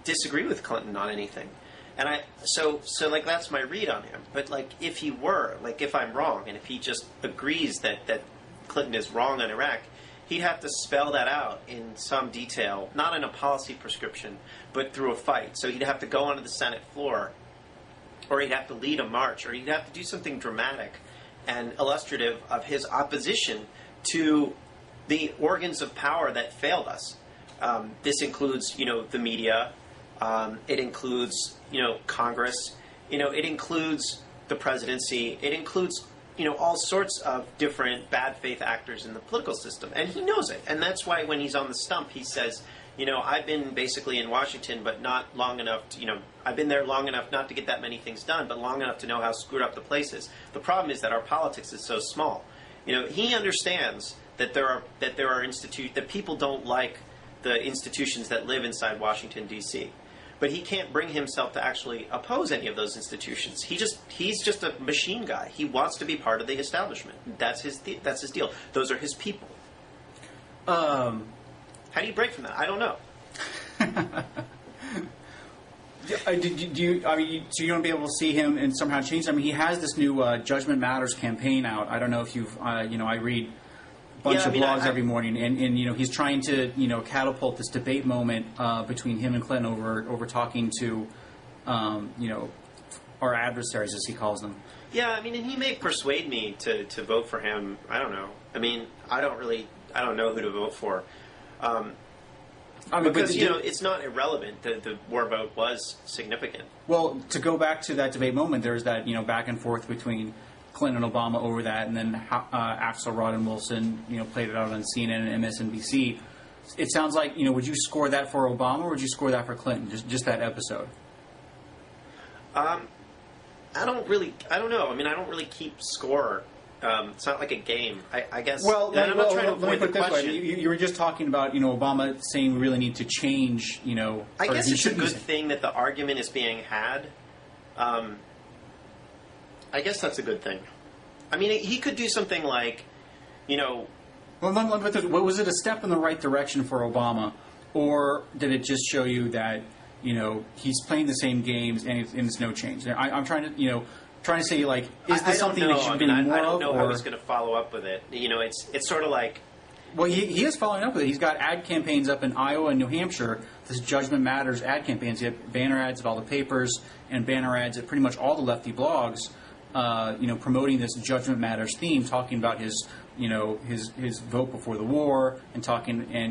Speaker 2: disagree with Clinton on anything. And so that's my read on him. But if he were, if I'm wrong, and if he just agrees that Clinton is wrong on Iraq, he'd have to spell that out in some detail, not in a policy prescription, but through a fight. So he'd have to go onto the Senate floor, or he'd have to lead a march, or he'd have to do something dramatic and illustrative of his opposition to the organs of power that failed us. This includes, the media. It includes, Congress. It includes the presidency. It includes, all sorts of different bad faith actors in the political system. And he knows it. And that's why when he's on the stump, he says, I've been basically in Washington, but not long enough to, I've been there long enough not to get that many things done, but long enough to know how screwed up the place is. The problem is that our politics is so small. He understands that that people don't like the institutions that live inside Washington, D.C., but he can't bring himself to actually oppose any of those institutions. He's just a machine guy. He wants to be part of the establishment. That's his deal. Those are his people. How do you break from that? I don't know.
Speaker 1: So you don't be able to see him and somehow change? I mean, he has this new Judgment Matters campaign out. I don't know if you've, I read bunch of blogs every morning, and he's trying to catapult this debate moment between him and Clinton over talking to our adversaries, as he calls them.
Speaker 2: Yeah, I mean, and he may persuade me to vote for him. I don't know. I mean, I don't know who to vote for. Because it's not irrelevant. The war vote was significant.
Speaker 1: Well, to go back to that debate moment, there's that back and forth between Clinton and Obama over that, and then Axelrod and Wilson, played it out on CNN and MSNBC. It sounds like, would you score that for Obama, or would you score that for Clinton? Just that episode.
Speaker 2: I don't know. I mean, I don't really keep score. It's not like a game, I guess.
Speaker 1: Well,
Speaker 2: I'm not trying to avoid the
Speaker 1: question.
Speaker 2: question.
Speaker 1: You were just talking about, Obama saying we really need to change,
Speaker 2: I guess it's a good thing that the argument is being had. I guess that's a good thing. I mean, he could do something like,
Speaker 1: Well, was it a step in the right direction for Obama, or did it just show you that, he's playing the same games and it's no change? I'm trying to, trying to say, like, is
Speaker 2: I
Speaker 1: this
Speaker 2: don't
Speaker 1: something
Speaker 2: know.
Speaker 1: that should be more of?
Speaker 2: I don't know how
Speaker 1: or...
Speaker 2: he's going to follow up with it. You know, it's sort of like...
Speaker 1: Well, he is following up with it. He's got ad campaigns up in Iowa and New Hampshire. This Judgment Matters ad campaigns. He had banner ads at all the papers and banner ads at pretty much all the lefty blogs, promoting this Judgment Matters theme, talking about his vote before the war and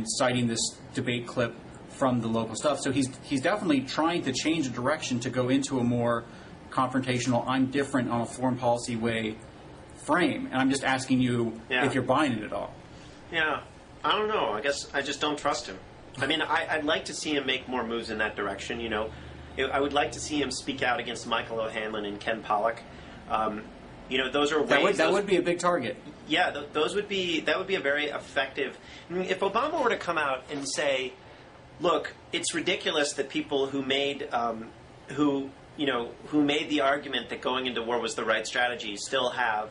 Speaker 1: citing this debate clip from the local stuff. So he's definitely trying to change the direction to go into a more confrontational, I'm different on a foreign policy way frame. And I'm just asking you if you're buying it at all.
Speaker 2: Yeah, I don't know. I guess I just don't trust him. I mean, I'd like to see him make more moves in that direction. I would like to see him speak out against Michael O'Hanlon and Ken Pollack. Those are ways
Speaker 1: that would be a big target.
Speaker 2: Yeah, that would be a very effective. I mean, if Obama were to come out and say, "Look, it's ridiculous that people who made who made the argument that going into war was the right strategy still have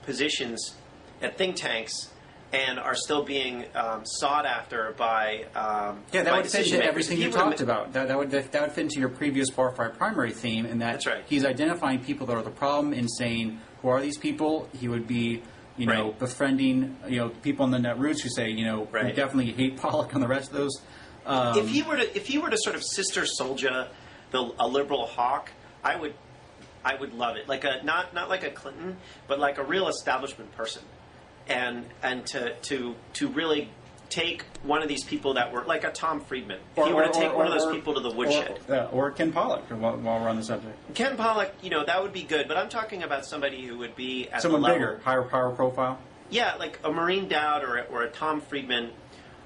Speaker 2: positions at think tanks." And are still being sought after by
Speaker 1: that would fit into everything you talked about. That would fit into your previous bar fight primary theme, in that
Speaker 2: that's right.
Speaker 1: He's identifying people that are the problem and saying, who are these people? He would be, befriending, people on the netroots who say, who definitely hate Pollock and the rest of those.
Speaker 2: If he were to sort of sister soldier a liberal hawk, I would love it. Like not like a Clinton, but like a real establishment person. And to really take one of these people that were like a Tom Friedman. If you were to take one of those people to the woodshed.
Speaker 1: Or Ken Pollack, while we're on the subject.
Speaker 2: Ken Pollack, that would be good. But I'm talking about somebody who would be at
Speaker 1: someone
Speaker 2: the level,
Speaker 1: bigger, higher power profile.
Speaker 2: Yeah, like a Maureen Dowd or a Tom Friedman,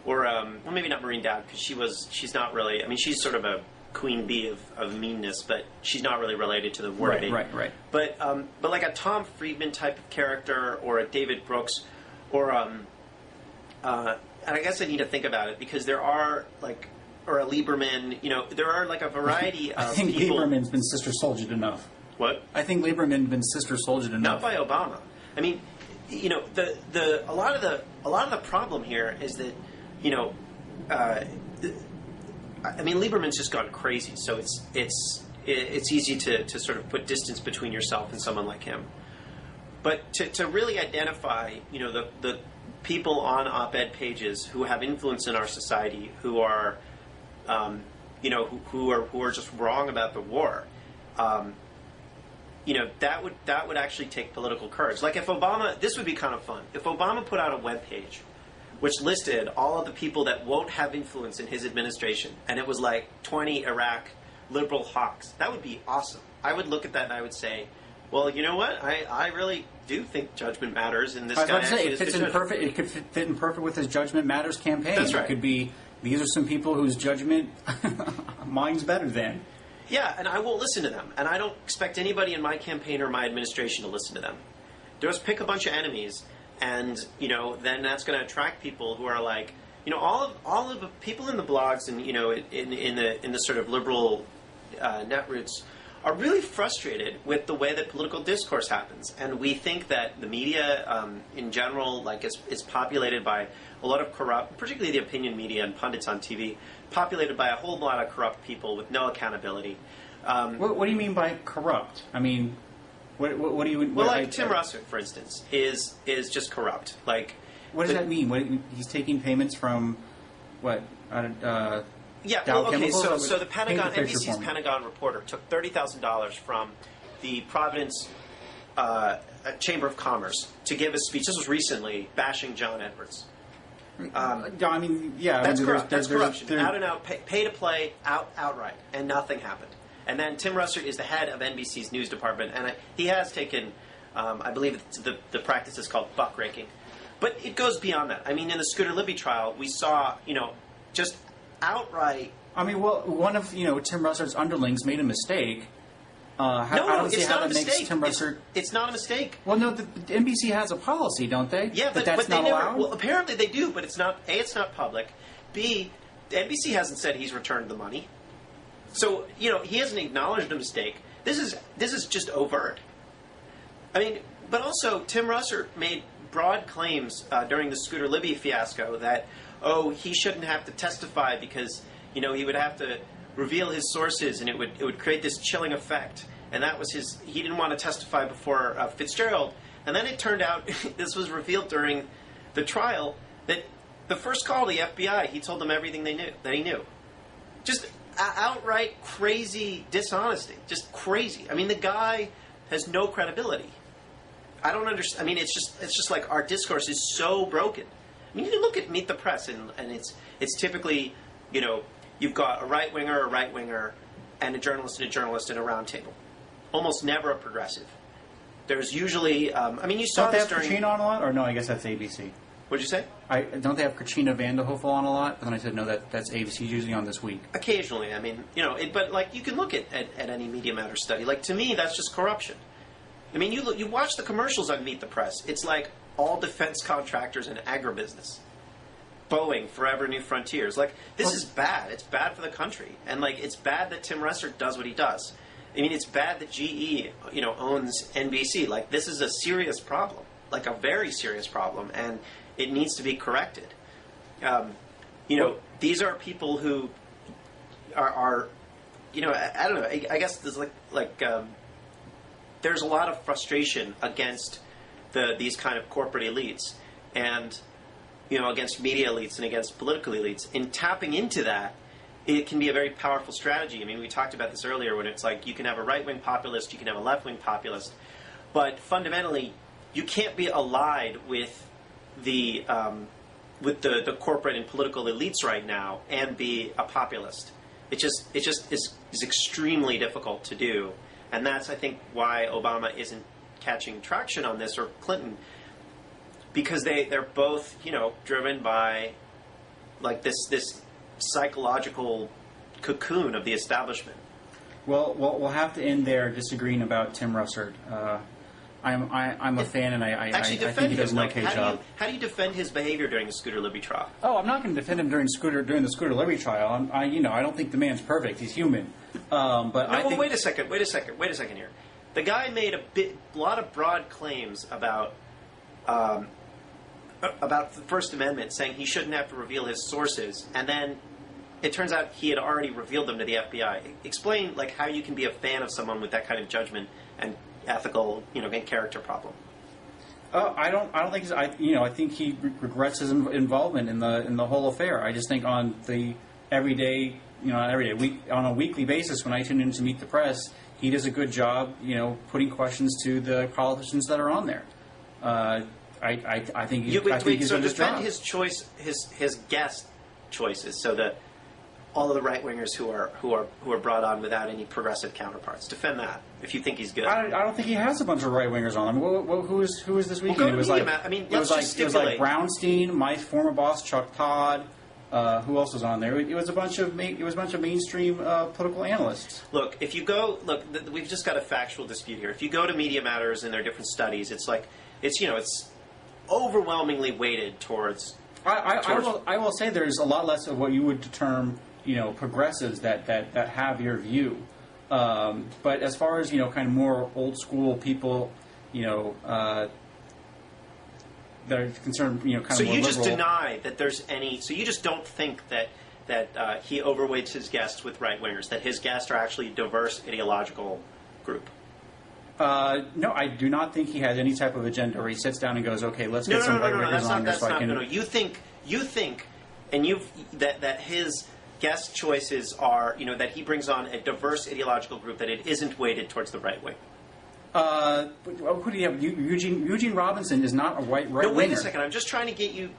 Speaker 2: or well, maybe not Maureen Dowd, because she's not really. I mean, she's sort of a queen bee of meanness, but she's not really related to the word.
Speaker 1: Right.
Speaker 2: But like a Tom Friedman type of character, or a David Brooks, or and I guess I need to think about it, because there are or a Lieberman. There are like a variety of.
Speaker 1: I think
Speaker 2: people.
Speaker 1: Lieberman's been sister soldiered enough.
Speaker 2: What?
Speaker 1: I think Lieberman's been sister soldiered enough.
Speaker 2: Not by Obama. I mean, a lot of the problem here is that I mean, Lieberman's just gone crazy, so it's easy to sort of put distance between yourself and someone like him. But to really identify, the people on op-ed pages who have influence in our society, who are, who are just wrong about the war, that would actually take political courage. Like if Obama, this would be kind of fun. If Obama put out a webpage which listed all of the people that won't have influence in his administration, and it was like 20 Iraq liberal hawks, that would be awesome. I would look at that and I would say, well, you know what? I really do think judgment matters, and this guy actually
Speaker 1: it fits in perfect. It could fit in perfect with his Judgment Matters campaign.
Speaker 2: That's right.
Speaker 1: It could be, these are some people whose judgment mine's better than.
Speaker 2: Yeah, and I won't listen to them, and I don't expect anybody in my campaign or my administration to listen to them. Just pick a bunch of enemies, and then that's going to attract people who are like, all of the people in the blogs and in the sort of liberal netroots are really frustrated with the way that political discourse happens, and we think that the media in general, is populated by a lot of corrupt, particularly the opinion media and pundits on TV, populated by a whole lot of corrupt people with no accountability.
Speaker 1: What do you mean by corrupt? I mean, what do you?
Speaker 2: Well, Tim Russert, for instance, is just corrupt.
Speaker 1: What does that mean? He's taking payments from what?
Speaker 2: Yeah,
Speaker 1: Dow
Speaker 2: well, okay,
Speaker 1: Chemicals?
Speaker 2: so the Pentagon,
Speaker 1: Paint the picture
Speaker 2: NBC's
Speaker 1: for me.
Speaker 2: Pentagon reporter took $30,000 from the Providence Chamber of Commerce to give a speech. This was recently, bashing John Edwards.
Speaker 1: I mean, yeah.
Speaker 2: That's
Speaker 1: I mean,
Speaker 2: corrupt. That's corruption. Out and
Speaker 1: There-
Speaker 2: out, pay to play, outright, and nothing happened. And then Tim Russert is the head of NBC's news department, and he has taken, I believe the practice is called buck-raking. But it goes beyond that. I mean, in the Scooter Libby trial, we saw, just outright.
Speaker 1: I mean, well, one of Tim Russert's underlings made a mistake. I
Speaker 2: No,
Speaker 1: don't see
Speaker 2: it's
Speaker 1: how
Speaker 2: not a
Speaker 1: that makes
Speaker 2: mistake.
Speaker 1: Tim Russert.
Speaker 2: It's not a mistake.
Speaker 1: Well, no, the NBC has a policy, don't they?
Speaker 2: Yeah, but
Speaker 1: that's
Speaker 2: they
Speaker 1: not
Speaker 2: never.
Speaker 1: allowed.
Speaker 2: Well, apparently they do, but it's not. A, it's not public. B, the NBC hasn't said he's returned the money. So he hasn't acknowledged a mistake. This is just overt. I mean, but also Tim Russert made broad claims during the Scooter Libby fiasco that he shouldn't have to testify because he would have to reveal his sources and it would create this chilling effect. and that was his. He didn't want to testify before Fitzgerald, and then it turned out this was revealed during the trial that the first call to the FBI, he told them everything that he knew. Just outright crazy dishonesty, just crazy. I mean, the guy has no credibility. I don't understand. I mean, it's just like our discourse is so broken. I mean, you look at Meet the Press, and it's typically, you've got a right-winger, and a journalist and a round table. Almost never a progressive. There's usually, you saw
Speaker 1: Don't they
Speaker 2: this
Speaker 1: have
Speaker 2: during...
Speaker 1: Katrina on a lot? Or no, I guess that's ABC.
Speaker 2: What'd you say?
Speaker 1: Don't they have Katrina Vanderhoef on a lot? But then I said, no, that's ABC's usually on This Week.
Speaker 2: Occasionally. I mean, but like you can look at any Media Matters study. Like, to me, that's just corruption. I mean, you watch the commercials on Meet the Press. It's like all defense contractors and agribusiness. Boeing, Forever New Frontiers. Like, this is bad. It's bad for the country. And, like, it's bad that Tim Russert does what he does. I mean, it's bad that GE, owns NBC. Like, this is a serious problem. Like, a very serious problem. And it needs to be corrected. These are people who are I don't know. I guess there's there's a lot of frustration against these kind of corporate elites and, against media elites and against political elites. In tapping into that, it can be a very powerful strategy. I mean, we talked about this earlier when it's like you can have a right-wing populist, you can have a left-wing populist, but fundamentally, you can't be allied with the corporate and political elites right now and be a populist. It just is extremely difficult to do. And that's, I think, why Obama isn't catching traction on this, or Clinton, because they're both, driven by like this psychological cocoon of the establishment.
Speaker 1: Well, we'll have to end there disagreeing about Tim Russert. I'm a fan, and I think he does an okay job.
Speaker 2: How do you defend his behavior during the Scooter Libby trial?
Speaker 1: Oh, I'm not going to defend him during the Scooter Libby trial. I don't think the man's perfect. He's human. Wait a second here. The guy made a lot of broad claims about the First Amendment, saying he shouldn't have to reveal his sources, and then it turns out he had already revealed them to the FBI. Explain how you can be a fan of someone with that kind of judgment and ethical, and character problem. I don't think. I think he regrets his involvement in the whole affair. I just think on the everyday, on a weekly basis, when I tune in to Meet the Press, he does a good job, putting questions to the politicians that are on there. I think he's done his job.
Speaker 2: Defend his choice, his guest choices, so that all of the right wingers who are brought on without any progressive counterparts. Defend that if you think he's good.
Speaker 1: I don't think he has a bunch of right wingers on him. Who is this weekend?
Speaker 2: It was like
Speaker 1: Brownstein, my former boss Chuck Todd. Who else was on there? It was a bunch of mainstream political analysts.
Speaker 2: Look, if you go we've just got a factual dispute here. If you go to Media Matters and their different studies, it's overwhelmingly weighted towards.
Speaker 1: I will say there's a lot less of what you would term progressives that have your view. But as far as kind of more old school people, that are concerned, kind of
Speaker 2: so
Speaker 1: more
Speaker 2: you
Speaker 1: liberal.
Speaker 2: just deny that there's any. So you just don't think that he overweights his guests with right wingers. That his guests are actually a diverse ideological group.
Speaker 1: No, I do not think he has any type of agenda where he sits down and goes, "Okay, let's get some right wingers on here so I can."
Speaker 2: No. You think, and that his guest choices are, that he brings on a diverse ideological group, that it isn't weighted towards the right wing.
Speaker 1: Who do you have? Eugene Robinson is not a right winger.
Speaker 2: No, wait a second. I'm just trying to get you.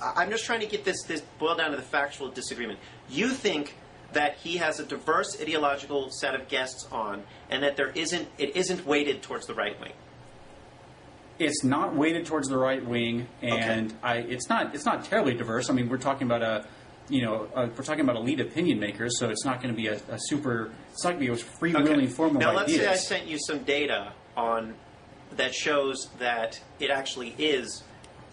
Speaker 2: I'm just trying to get this boiled down to the factual disagreement. You think that he has a diverse ideological set of guests on, and that it isn't weighted towards the right wing.
Speaker 1: It's not weighted towards the right wing, and okay. It's not terribly diverse. I mean, we're talking about elite opinion makers, so it's not going to be a super. It's not going to be a freewheeling form of
Speaker 2: now,
Speaker 1: ideas.
Speaker 2: Now, let's say I sent you some data that shows that it actually is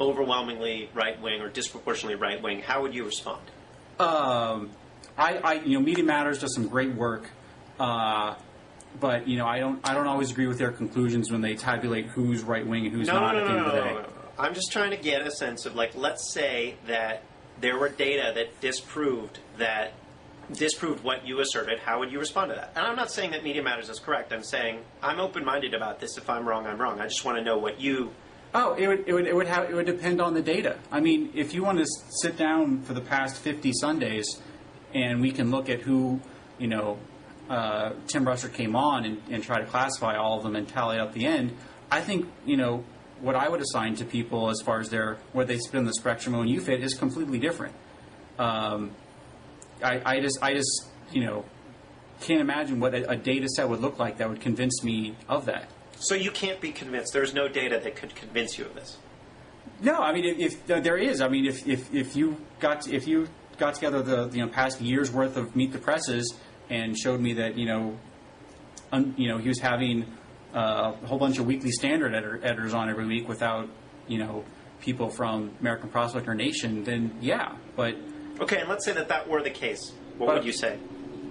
Speaker 2: overwhelmingly right wing or disproportionately right wing. How would you respond?
Speaker 1: Media Matters does some great work, but I don't always agree with their conclusions when they tabulate who's right wing and who's not at the end of the day.
Speaker 2: No. I'm just trying to get a sense of let's say that there were data that disproved that disproved what you asserted, how would you respond to that? And I'm not saying that Media Matters is correct. I'm saying I'm open-minded about this. If I'm wrong, I'm wrong. I just want to know what you...
Speaker 1: Oh, it would depend on the data. I mean, if you want to sit down for the past 50 Sundays, and we can look at who, Tim Russert came on and try to classify all of them and tally up the end, I think, what I would assign to people as far as where they sit in the spectrum when you fit is completely different. I just can't imagine what a data set would look like that would convince me of that.
Speaker 2: So you can't be convinced. There's no data that could convince you of this.
Speaker 1: No, I mean, if there is, I mean, if you got together the past year's worth of Meet the Presses and showed me that he was having a whole bunch of Weekly Standard editors on every week without people from American Prospect or Nation, then yeah, but
Speaker 2: okay, and let's say that were the case. What would you say?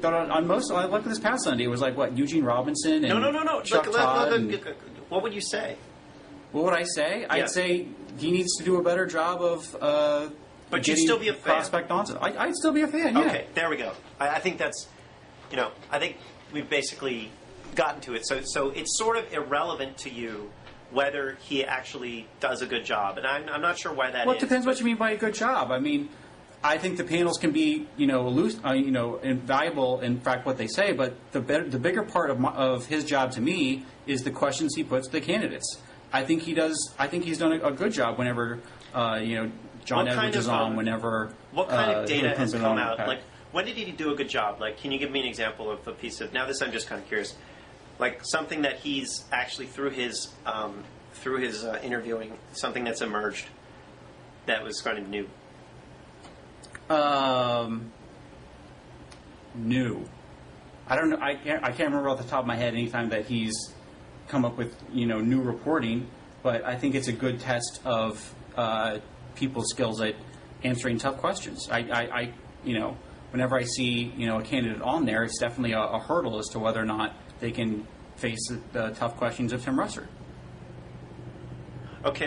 Speaker 1: But on most, like this past Sunday, it was like what, Eugene Robinson and
Speaker 2: no.
Speaker 1: Chuck Todd.
Speaker 2: What would you say?
Speaker 1: What would I say? Yeah. I'd say he needs to do a better job of.
Speaker 2: But you'd still be a fan.
Speaker 1: Prospect onto. I'd still be a fan. Yeah.
Speaker 2: Okay, there we go. I think that's, I think we've basically gotten to it. So it's sort of irrelevant to you whether he actually does a good job, and I'm not sure why that is.
Speaker 1: Well, it depends what you mean by a good job. I mean, I think the panels can be, invaluable in fact what they say, but the bigger part of his job to me is the questions he puts to the candidates. I think he's done a good job whenever, John Edwards is on. Whenever
Speaker 2: what kind of data has come out? Like, when did he do a good job? Like, can you give me an example of a piece of? Now, this I'm just kind of curious. Like something that he's actually through his interviewing, something that's emerged that was kind of new.
Speaker 1: New. I don't know. I can't remember off the top of my head any time that he's come up with new reporting. But I think it's a good test of people's skills at answering tough questions. I whenever I see a candidate on there, it's definitely a hurdle as to whether or not they can face the tough questions of Tim Russert.
Speaker 2: Okay,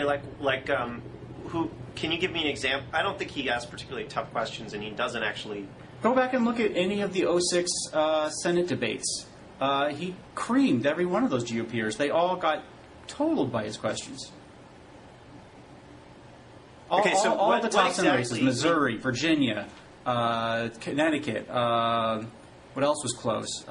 Speaker 2: who? Can you give me an example? I don't think he asks particularly tough questions, and he doesn't actually...
Speaker 1: Go back and look at any of the 06 Senate debates. He creamed every one of those GOPers. They all got totaled by his questions. All the top Senate races, Missouri, Virginia, Connecticut, what else was close?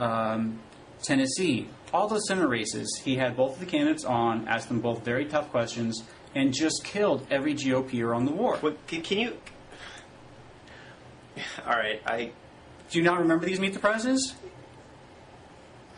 Speaker 1: Tennessee. All those Senate races, he had both of the candidates on, asked them both very tough questions, and just killed every GOPer on the war.
Speaker 2: Well, can you... All right,
Speaker 1: Do you not remember these Meet the Presses?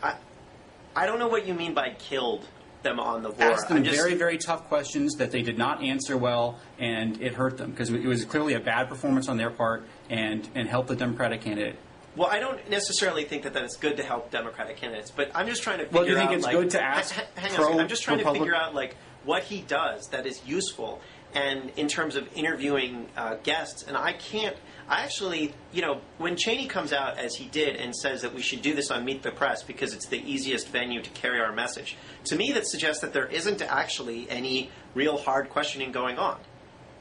Speaker 2: I don't know what you mean by killed them on the war.
Speaker 1: Asked them very, very tough questions that they did not answer well, and it hurt them, because it was clearly a bad performance on their part, and helped the Democratic candidate.
Speaker 2: Well, I don't necessarily think that it's good to help Democratic candidates, but I'm just trying to figure out...
Speaker 1: Well, do you think it's good to ask
Speaker 2: hang on, I'm just trying to figure out, what he does that is useful, and in terms of interviewing guests, and I actually, when Cheney comes out, as he did, and says that we should do this on Meet the Press because it's the easiest venue to carry our message, to me that suggests that there isn't actually any real hard questioning going on.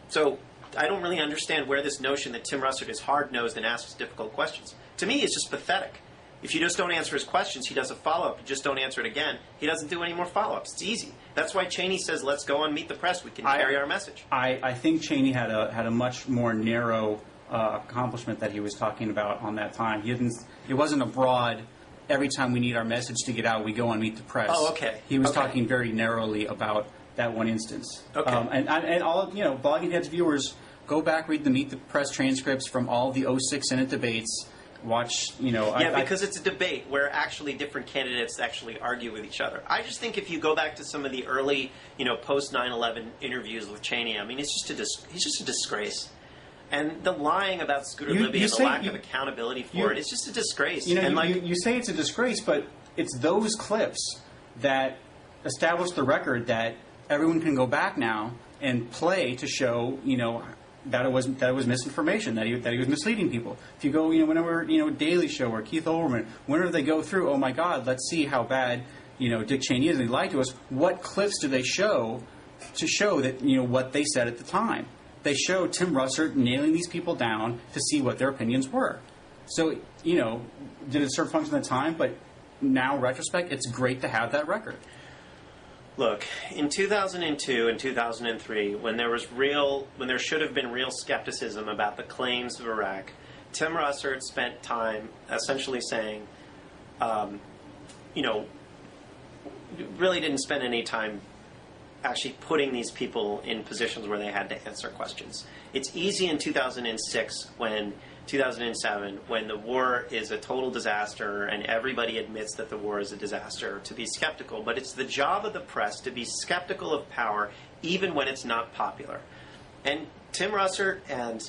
Speaker 2: So I don't really understand where this notion that Tim Russert is hard-nosed and asks difficult questions. To me, it's just pathetic. If you just don't answer his questions, he does a follow-up. You just don't answer it again, he doesn't do any more follow-ups. It's easy. That's why Cheney says, let's go on Meet the Press. We can carry our message.
Speaker 1: I think Cheney had a much more narrow accomplishment that he was talking about on that time. It wasn't a broad, every time we need our message to get out, we go on Meet the Press.
Speaker 2: Oh, okay.
Speaker 1: He was talking very narrowly about that one instance.
Speaker 2: Okay.
Speaker 1: And all, Blogging Heads viewers, go back, read the Meet the Press transcripts from all of the 06 Senate debates. Watch,
Speaker 2: because it's a debate where actually different candidates actually argue with each other. I just think if you go back to some of the early, post 9/11 interviews with Cheney, I mean, he's just a disgrace. And the lying about Scooter Libby and the lack of accountability for it's just a disgrace.
Speaker 1: You say it's a disgrace, but it's those clips that establish the record that everyone can go back now and play to show, that it was misinformation, that he was misleading people. If you go, whenever, Daily Show or Keith Olbermann, whenever they go through, oh my God, let's see how bad, Dick Cheney is and he lied to us, what clips do they show to show that, what they said at the time? They show Tim Russert nailing these people down to see what their opinions were. So, did it serve function at the time? But now, retrospect, it's great to have that record.
Speaker 2: Look, in 2002 and 2003, when there should have been real skepticism about the claims of Iraq, Tim Russert spent time essentially saying, really didn't spend any time actually putting these people in positions where they had to answer questions. It's easy in 2006 2007, when the war is a total disaster and everybody admits that the war is a disaster, to be skeptical. But it's the job of the press to be skeptical of power, even when it's not popular. And Tim Russert and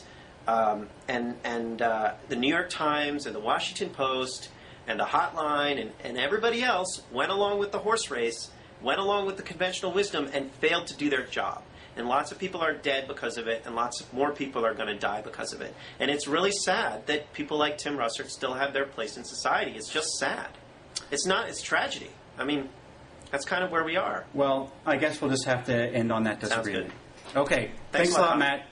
Speaker 2: the New York Times and the Washington Post and the Hotline and everybody else went along with the horse race, went along with the conventional wisdom, and failed to do their job. And lots of people are dead because of it, and lots more people are going to die because of it. And it's really sad that people like Tim Russert still have their place in society. It's just sad. It's tragedy. I mean, that's kind of where we are.
Speaker 1: Well, I guess we'll just have to end on that disagreement.
Speaker 2: Sounds good.
Speaker 1: Okay. Thanks a lot, Matt.